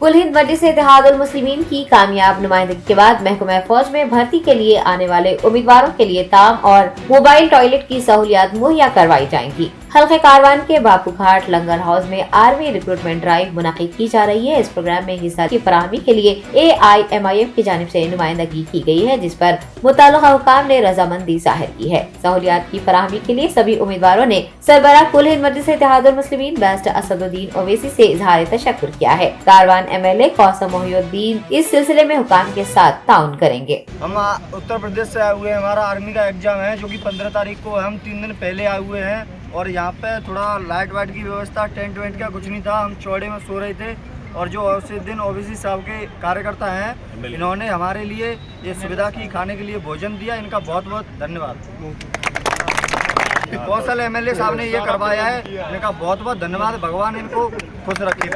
कुल हिंद मजलिस इत्तेहादुल मुस्लिमीन की कामयाब नुमाइंदगी के बाद महकमा फौज में भर्ती के लिए आने वाले उम्मीदवारों के लिए ताम और मोबाइल टॉयलेट की सहूलियात मुहैया करवाई जाएंगी। हल्के कारवान के बापू घाट लंगर हाउस में आर्मी रिक्रूटमेंट ड्राइव मुनाकिद की जा रही है। इस प्रोग्राम में हिस्सा की फराहमी के लिए AIMIF की जानिब से नुमाइंदगी की गई है, जिस पर मुताल्लिका हुकाम ने रजामंदी जाहिर की है। सहूलियात की फराहमी के लिए सभी उम्मीदवारों ने सरबराह कुल हिंद मजलिस इत्तेहादुल मुस्लिमीन बैरिस्टर असदुद्दीन ओवैसी से इजहार तशक्कुर किया है। कारवान MLA कौसम मोहिउद्दीन इस सिलसिले में हुकाम के साथ ताउन करेंगे। हम उत्तर प्रदेश से आए हुए हैं, हमारा आर्मी का एग्जाम है जो कि 15 तारीख को, हम 3 दिन पहले आए हुए हैं और यहाँ पे थोड़ा लाइट वाइट की व्यवस्था, टेंट वेंट का कुछ नहीं था, हम चौड़े में सो रहे थे और जो उस दिन ओवैसी साहब के कार्यकर्ता हैं, इन्होंने हमारे लिए ये सुविधा की, खाने के लिए भोजन दिया, इनका बहुत बहुत धन्यवाद। कौशल MLA साहब ने ये करवाया है, इनका बहुत बहुत धन्यवाद। भगवान इनको खुश रखे।